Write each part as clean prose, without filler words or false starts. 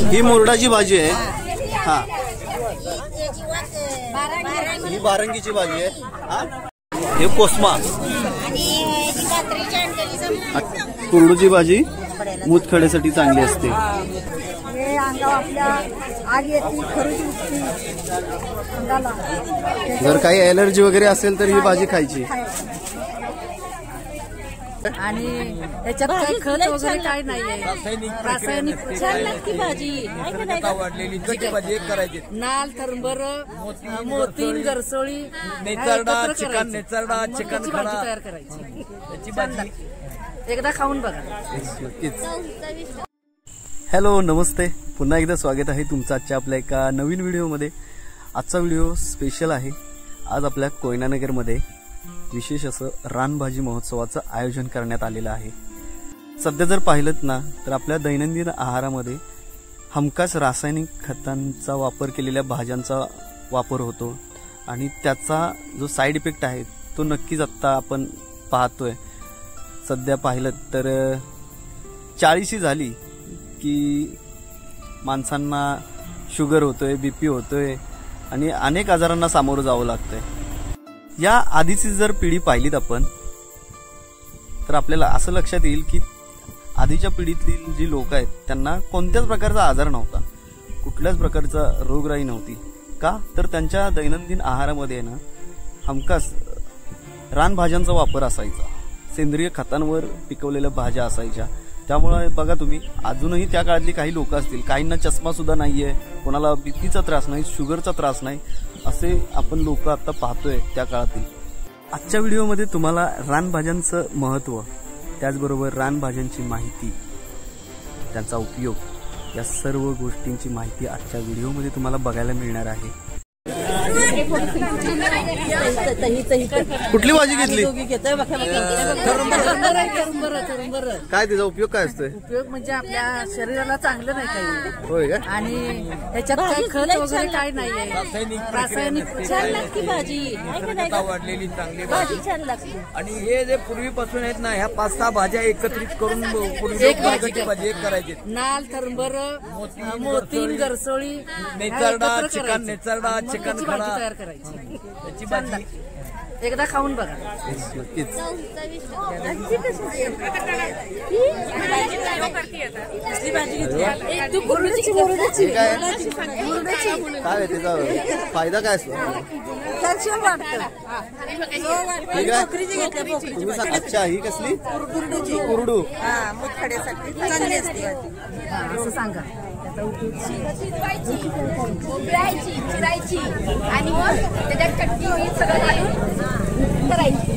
ही मुरडाची भाजी आहे। हा, ही बारंगीची भाजी आहे। हा, हे कोस्मा, कुरडूची भाजी मूतखड्यासाठी चांगली असते। जर काही ॲलर्जी वगैरे असेल तर ही भाजी खायची। आणि त्याच्यात काही खत वगैरे काय नाहीये, रासायनिक छान लागती भाजी। भाजी करायची, नाल, थरंबर, मोतीन, गरसोळी, नेचरडा, चिकन नेचरडा, चिकन भाजी तयार करायची। त्याची भाजी एकदा खाऊन बघा। नक्कीच। हॅलो, नमस्ते, पुन्हा एकदा स्वागत आहे तुमचं आजच्या आपल्या एका नवीन व्हिडिओमध्ये। आजचा व्हिडिओ स्पेशल आहे। आज आपल्या कोयनानगरमध्ये विशेष असं रानभाजी महोत्सवाचं आयोजन करण्यात आलेलं आहे। सध्या जर पाहिलं ना तर आपल्या दैनंदिन आहारामध्ये हमखास रासायनिक खतांचा वापर केलेल्या भाज्यांचा वापर होतो आणि त्याचा जो साईड इफेक्ट आहे तो नक्कीच आत्ता आपण पाहतोय। सध्या पाहिलं तर 40 झाली की माणसांना शुगर होतोय, बीपी होतोय आणि अनेक आजारांना सामोरं जावं लागतंय। या आधीची जर पिढी पाहिलीत आपण तर आपल्याला असं लक्षात येईल की आधीच्या पिढीतली जी लोक आहेत त्यांना कोणत्याच प्रकारचा आजार नव्हता, कुठल्याच प्रकारचा रोगराई नव्हती। का तर त्यांच्या दैनंदिन आहारामध्ये ना हमखास रानभाज्यांचा वापर असायचा, सेंद्रिय खतांवर पिकवलेल्या भाज्या असायच्या। त्यामुळे बघा तुम्ही, अजूनही त्या काळातली काही लोक असतील, काहींना चष्मा सुद्धा नाहीये, कोणाला बीपीचा त्रास नाही, शुगरचा त्रास नाही, असे आपण लोक आता पाहतोय त्या काळातील। आजच्या व्हिडिओमध्ये तुम्हाला रानभाज्यांचं महत्त्व, त्याचबरोबर रानभाज्यांची माहिती, त्यांचा उपयोग, या सर्व गोष्टींची माहिती आजच्या व्हिडिओमध्ये तुम्हाला बघायला मिळणार आहे। कुठली भाजी घेतली? काय त्याचा उपयोग काय असतोय? उपयोग म्हणजे आपल्या शरीराला चांगलं नाही काही। होय का? आणि त्याच्यात काही खत वगैरे काय नाहीये, रासायनिक छान लागती भाजी, वाढलेली चांगली भाजी छान लागते। आणि हे जे पूर्वीपासून आहेत ना, ह्या 5-6 भाज्या एकत्रित करून एक भाजी एक करायची। नाल, थरंबर, मोतीन, गरसोळी, नेचरडा, चिकन नेचरडा, चिकन भाजी तयार करायची। त्याची भाजी एकदा खाऊन बघा। नक्कीच। काय त्याचा फायदा काय असतो? अच्छा, ही कसली? कुरडू मूतखड्यासाठी चांगली असते असं सांगा। चिरायची आणि मग त्याच्यात चटणी मीठ सगळं घालून करायची।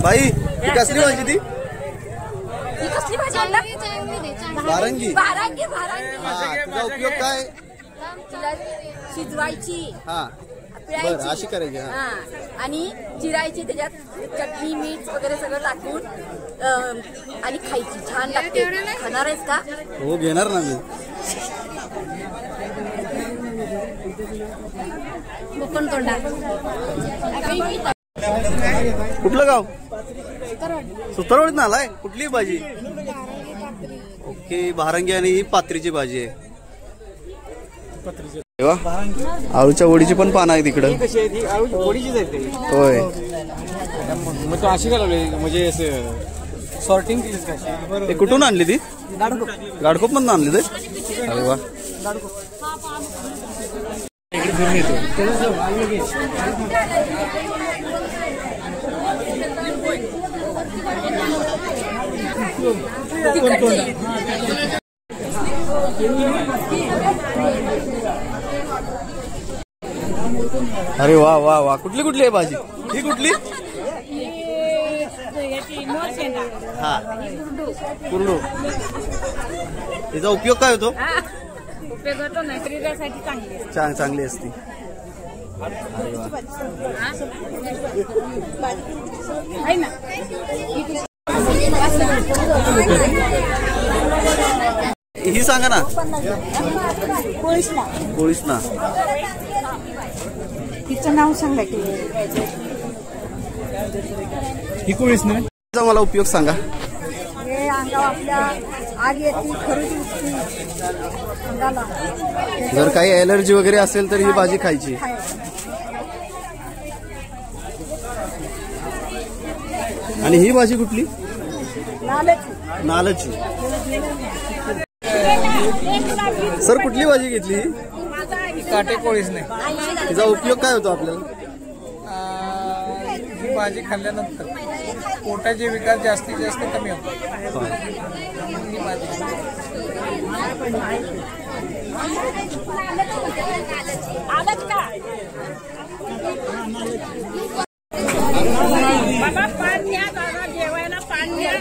बाई, ही कसली भाजी ती? ही कसली भाजी? बारंगी। बारंगी तुझा उपयोग काय? शिजवायची, हा बरं, अशी करायची। हा, आणि चिरायची, त्याच्यात चटणी मीठ वगैरे सगळं टाकून आणि खायची, छान लागते। खाणार आहेस का? हो, घेणार ना मी। कोकण तोंडा। कुठलं गाव? सुतारवाडीत आलाय? कुठली भाजी? ओके, बारंगी आणि ही पात्रीची भाजी आहे। आळूच्या वडीची पण पानं आहे तिकडं। होय, मग तो अशी घालवली म्हणजे सॉर्टिंग केलीस का? कुठून आणली ती? गाडकोप मधून आणली ते? अरे वा। अरे वा वा वा, कुठली कुठली आहे भाजी? ही कुठली? हा, कुरडू। त्याचा उपयोग काय होतो? उपयोग होतो ना, शरीरासाठी चांगली असती। ही सांगा ना। कोळीस ना, तिचं नाव सांगा की। ही कोळीस ना, मला उपयोग सांगा। हे अंगावर आपल्या आग येते, खरुची उठते अंगाला. जर काही ॲलर्जी वगैरे असेल तर ही भाजी खायची. आणि ही भाजी कुठली? नालची. सर कुठली भाजी घेतली? काटेकोळीच नाही. तिचा उपयोग काय होतो आपल्याला? ही भाजी खाल्ल्यानंतर पोटाचे विकार जास्तीत जास्त कमी होतात. ही भाजी बाबा पान द्या, बाबा जेवायला पान द्या.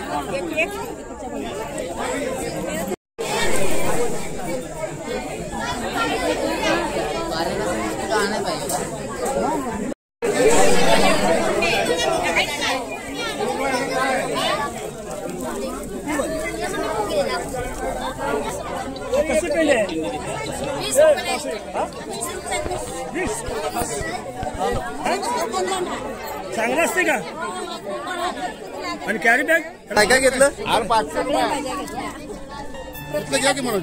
चांगलं असते का? आणि कॅरी बॅग काय काय घेतलं? घ्या की म्हणून.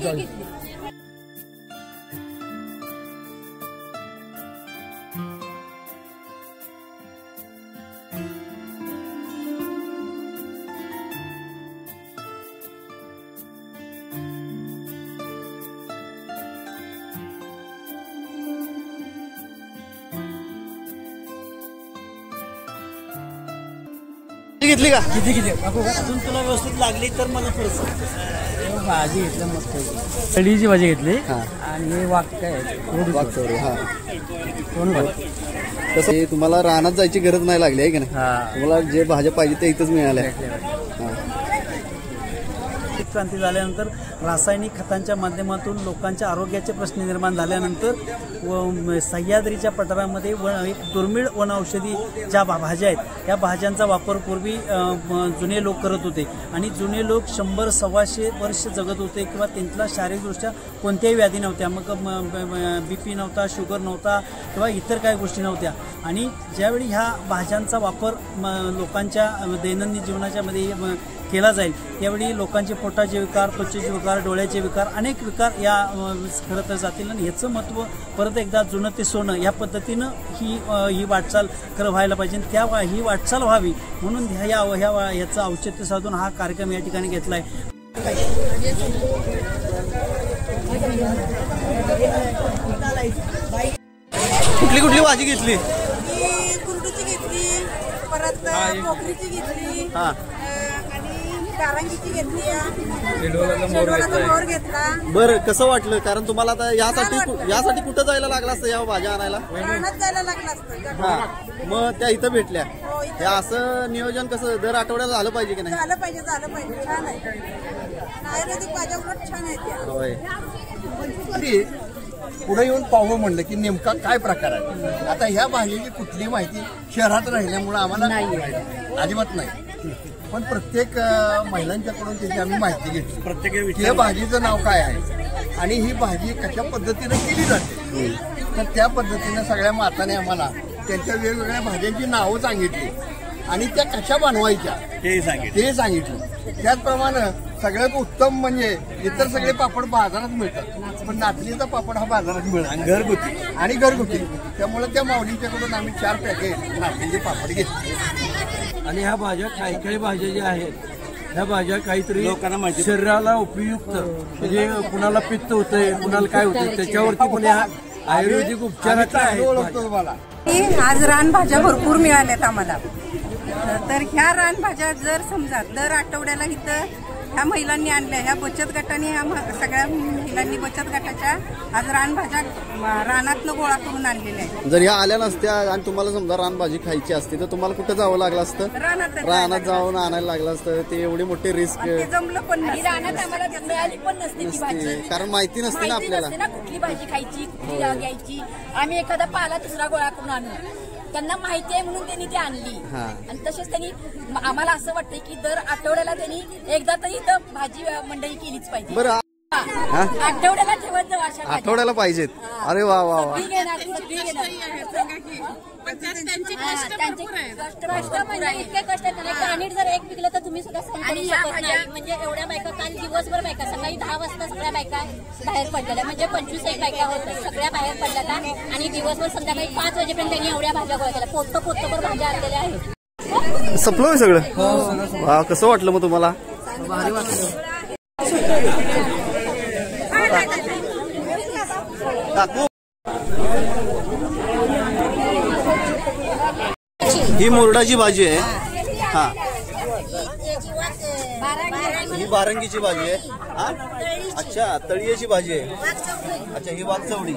घेतली का? किती अजून तुला व्यवस्थित लागली तर मला थोडंसं. भाजी घेतलं मस्त. कढीची भाजी घेतली आणि वाकचौरी. हा तसं तुम्हाला रानात जायची गरज नाही लागली आहे की नाही? तुम्हाला जे भाज्या पाहिजे ते इथंच मिळाल्या. क्रांती झाल्यानंतर रासायनिक खतांच्या माध्यमातून लोकांच्या आरोग्याचे प्रश्न निर्माण झाल्यानंतर सह्याद्रीच्या पठारामध्ये एक दुर्मिळ वनौषधी ज्या भाज्या आहेत त्या भाज्यांचा वापर पूर्वी जुने लोक करत होते. आणि जुने लोक 100-125 वर्ष जगत होते किंवा त्यांना शारीरिकदृष्ट्या कोणत्याही व्याधी नव्हत्या. मग BP नव्हता, शुगर नव्हता किंवा इतर काही गोष्टी नव्हत्या. आणि ज्यावेळी ह्या भाज्यांचा वापर लोकांच्या दैनंदिन जीवनाच्या मध्ये केला जाईल त्यावेळी लोकांचे पोटाचे विकार, त्वचेचे विकार, डोळ्याचे विकार, अनेक विकार या खरं तर जातील. आणि ह्याचं महत्त्व परत एकदा जुनं ते सोनं या पद्धतीनं ही वाटचाल खरं व्हायला पाहिजे. ही वाटचाल व्हावी म्हणून ह्याचं औचित्य साधून हा कार्यक्रम या ठिकाणी घेतला आहे. कुठली भाजी घेतली? कुरडूची घेतली, परत कोकरीची घेतली, कारंजीची घेतली, मोर घेतला. बरं, कसं वाटलं? कारण तुम्हाला आता यासाठी कुठं जायला लागलं असतं या भाज्या आणायला? रानात जायला लागलं असतं. हा, मग त्या इथं भेटल्या. हे असं नियोजन कसं दर आठवड्याला झालं पाहिजे की नाही? झालं पाहिजे. छान आहे. आयुर्वेदिक भाज्या उलट छान आहेत त्या. होय. पुढे येऊन पाहू म्हणलं की नेमका काय प्रकार आहे. आता ह्या भाजीची कुठली माहिती शहरात राहिल्यामुळे आम्हाला अजिबात नाही. पण प्रत्येक महिलांच्याकडून त्याची आम्ही माहिती घेतली. प्रत्येक या भाजीचं नाव काय आहे आणि ही भाजी कशा पद्धतीने केली जाते. तर त्या पद्धतीने सगळ्या माताने आम्हाला त्यांच्या वेगवेगळ्या भाज्यांची नावं सांगितली आणि त्या कशा बनवायच्या ते सांगितलं. त्याचप्रमाणे सगळ्यात उत्तम म्हणजे इतर सगळे पापड बाजारात मिळतात पण नाचणीचा पापड हा बाजारात मिळतो आणि घरगुती. त्यामुळे त्या माऊलींच्याकडून आम्ही 4 पॅकेट नाचणीचे पापड घेतले. आणि ह्या भाज्या काही भाज्या ज्या आहेत ह्या भाज्या काहीतरी लोकांना शरीराला उपयुक्त म्हणजे कुणाला पित्त होतंय, कुणाला काय होतंय त्याच्यावरती पण ह्या आयुर्वेदिक उपचाराच्या आहेत. आज रानभाज्या भरपूर मिळाल्यात आम्हाला. तर ह्या रानभाज्या जर समजा दर आठवड्याला इथं ह्या महिलांनी आणल्या, ह्या बचत गटाने, ह्या सगळ्या महिलांनी बचत गटाच्या आज रानभाज्या रानातनं गोळा करून आणलेल्या आहेत. जर ह्या आल्या नसत्या आणि तुम्हाला समजा रानभाजी खायची असते तर तुम्हाला कुठं जावं लागलं असतं? रानात जाऊन आणायला लागलं असतं. ते एवढी मोठी रिस्क. जमलं पण नाही. रानात आम्हाला मिळाली पण नसते ती भाजी, कारण माहिती नसते ना आपल्याला कुठली भाजी खायची, कुठली घ्यायची. आम्ही एखादा पाला दुसरा गोळा करून आणू, त्यांना माहिती आहे म्हणून त्यांनी ती आणली. आणि तसेच त्यांनी आम्हाला असं वाटतंय की दर आठवड्याला त्यांनी एकदा तरी इथं भाजी मंडई केलीच पाहिजे. बरं, हा आठवड्याला ठेवत जाऊ अशा भाज्या. आठवड्याला पाहिजेत. अरे वा वा वा. सगळी घेणार, सगळी घेणार. त्यांचे कष्ट म्हणजे इतके कष्ट आहेत. कानीट जर एक पिकलं तर तुम्ही सुद्धा सहन करू शकत नाही. म्हणजे एवढ्या बायका काल दिवसभर बायका सकाळी 10 वाजता सगळ्या बायका बाहेर पडलेल्या, म्हणजे 25 बायका होत्या सगळ्या बाहेर पडल्या आणि दिवसभर संध्याकाळी 5 वाजेपर्यंत त्यांनी एवढ्या भाज्या गोळा केल्या. पोतभर भाज्या आणलेल्या आहेत. संपलं सगळं. वा, कसं वाटलं मग तुम्हाला? भारी वाटलं. ही मुरडाची भाजी आहे. हा ही बारंगीची भाजी आहे. हा अच्छा, तळीची भाजी आहे. अच्छा, ही वागचवडी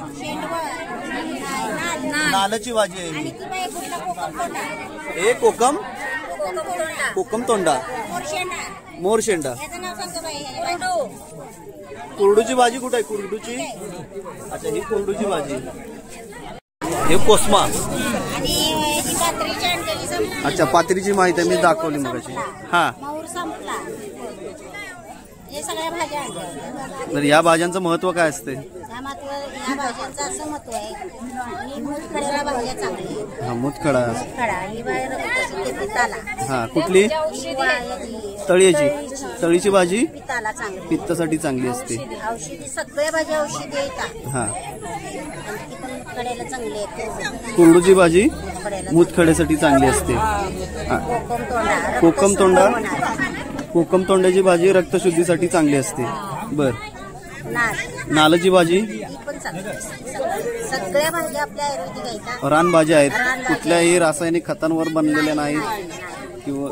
नालाची भाजी आहे. ही कोकम कोकम तोंडा मोरशेंडा. कुरडूची भाजी कुठे आहे? कुरडूची. अच्छा, ही कुरडूची भाजी. हे कोस्मा. अच्छा, पात्रीची माहिती आहे मी दाखवली मगाशी. हा तर या भाज्यांचं महत्व काय असते? या भाज्यांचं असं महत्व आहे की मुतखड्याला भाज्या चांगली. हा मुतखडा. ही पित्ताला. हा कुठली? तळीची. तळीची भाजी पित्ताला चांगली, पित्तासाठी चांगली असते. औषधी सगळ्या भाज्या औषधी येतात. हा मुतखड्याला चांगली आहे. कुरडूची भाजी मुतखड्यासाठी चांगली असते. कोकम तोंडा. कोकम तोंड्याची भाजी रक्तशुद्धीसाठी चांगली असते. बर. नालाची भाजी सगळ्या भाज्या आपल्या आयुर्वेदिक आहेत. रानभाज्या आहेत, कुठल्याही रासायनिक खतांवर बनलेल्या नाहीत किंवा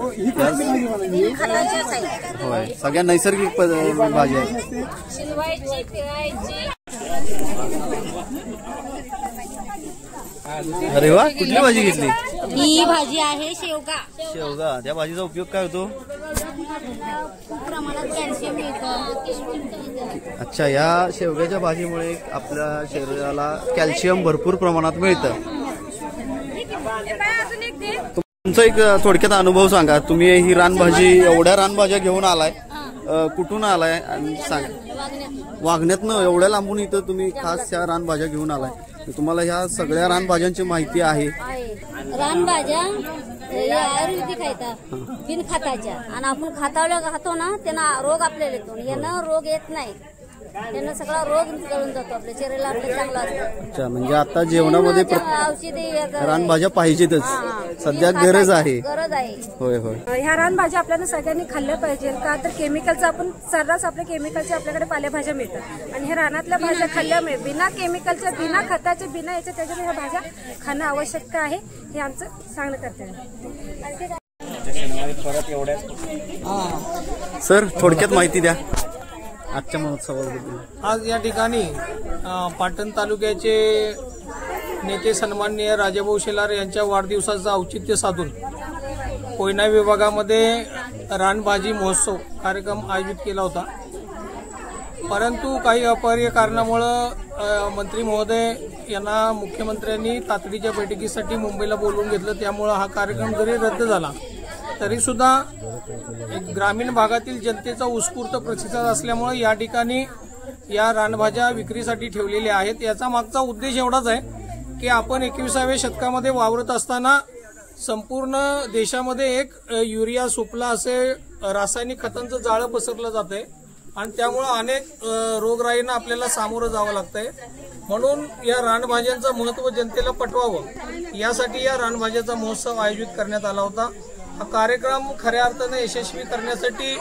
होय, सगळ्या नैसर्गिक भाज्या आहेत. अरे वा, कुठली भाजी घेतली? ही भाजी आहे शेवगा. शेवगा. त्या भाजीचा उपयोग काय होतो? प्रमाणात कॅल्शियम मिळतं. अच्छा, या शेवग्याच्या भाजीमुळे आपल्या शरीराला कॅल्शियम भरपूर प्रमाणात मिळतं. तुमचा एक थोडक्यात अनुभव सांगा. तुम्ही ही रानभाजी, एवढ्या रानभाज्या घेऊन आलाय, कुठून आलाय? आणि सांग. वागण्यातनं एवढ्या लांबून इथं तुम्ही खास ह्या रानभाज्या घेऊन आलाय. तुम्हाला ह्या सगळ्या रानभाज्यांची माहिती आहे? रानभाज्या आयुर्वेदिक आहेत, बिन खताच्या. आणि आपण खातो ना, त्यांना रोग आपल्याला येतो. यानं रोग येत नाही. त्यांना सगळा रोग जळून जातो. आपल्या शरीराला आपलं चांगलं असतं. अच्छा, म्हणजे आता जेवणामध्ये औषधी रानभाज्या पाहिजेतच. सध्या गरज आहे. होय होय. ह्या रानभाज्या आपल्याला सगळ्यांनी खाल्ल्या पाहिजे. का तर केमिकलचं आपण सर्रास आपल्या केमिकलच्या आपल्याकडे पालेभाज्या मिळतात. आणि ह्या रानातल्या भाज्या खाल्ल्यामुळे बिना केमिकलच्या, बिना खताच्या, बिना याच्या त्याच्यामुळे ह्या भाज्या खाणं आवश्यक आहे. हे आमचं सांगणं कर्तव्य. सर, थोडक्यात माहिती द्या आजच्या महोत्सवाबद्दल. आज या ठिकाणी पाटण तालुक्याचे नेते सन्माननीय राजाभाऊ शेलार यांच्या वाढदिवसाचं औचित्य साधून कोयना विभागामध्ये रानभाजी महोत्सव कार्यक्रम आयोजित केला होता. परंतु काही अपरिहार्य कारणामुळं मंत्री महोदय यांना मुख्यमंत्र्यांनी तातडीच्या बैठकीसाठी मुंबईला बोलवून घेतलं. त्यामुळं हा कार्यक्रम जरी रद्द झाला तरी सुद्धा ग्रामीण भागातील जनतेचा उत्स्फूर्त प्रतिसाद असल्यामुळे या ठिकाणी या रानभाज्या विक्रीसाठी ठेवलेल्या आहेत. याचा मागचा उद्देश एवढाच आहे की आपण 21व्या शतकामध्ये वावरत असताना संपूर्ण देशामध्ये एक युरिया, सुफला असे रासायनिक खतांचं जाळं पसरलं जातंय आणि त्यामुळे अनेक रोगराईंना आपल्याला सामोरं जावं लागतंय. म्हणून या रानभाज्यांचं महत्त्व जनतेला पटवावं यासाठी या रानभाज्याचा महोत्सव आयोजित करण्यात आला होता. हा कार्यक्रम खऱ्या अर्थाने यशस्वी करण्यासाठी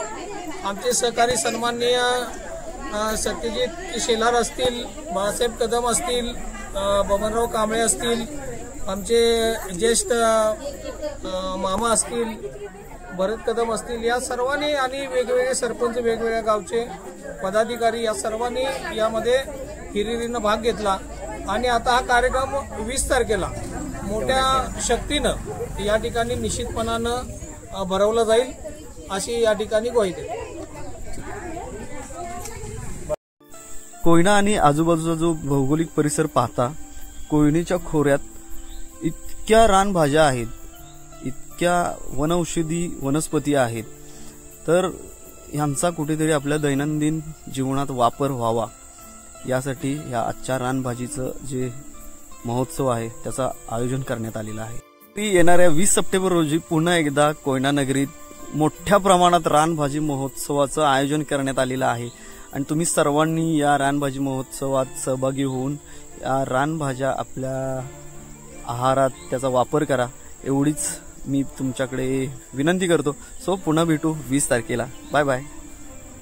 आमचे सहकारी सन्माननीय सत्यजित शेलार असतील, बाळासाहेब कदम असतील, बबनराव कांबळे असतील, आमचे ज्येष्ठ मामा असतील, भरत कदम असतील, या सर्वांनी आणि वेगवेगळे सरपंच, वेगवेगळ्या गावचे पदाधिकारी या सर्वांनी यामध्ये हिरिरीनं भाग घेतला. आणि आता हा कार्यक्रम 20 तारखेला मोठ्या शक्तीनं या ठिकाणी निश्चितपणानं भरवला जाईल अशी या ठिकाणी ग्वाही देते. कोयना आणि आजूबाजूचा जो भौगोलिक परिसर पाहता, कोयनेच्या खोऱ्यात इतक्या रानभाज्या आहेत, इतक्या वनौषधी वनस्पती आहेत. तर ह्यांचा कुठेतरी आपल्या दैनंदिन जीवनात वापर व्हावा यासाठी या आजच्या रानभाजीचं जे महोत्सव आहे त्याचं आयोजन करण्यात आलेलं आहे. येणाऱ्या 20 सप्टेंबर रोजी पुन्हा एकदा कोयना नगरीत मोठ्या प्रमाणात रानभाजी महोत्सवाचं आयोजन करण्यात आलेलं आहे आणि तुम्ही सर्वांनी या रानभाजी महोत्सवात सहभागी होऊन या रानभाज्या आपल्या आहारात त्याचा वापर करा एवढीच मी तुमच्याकडे विनंती करतो. सो पुन्हा भेटू 20 तारखेला. Bye bye.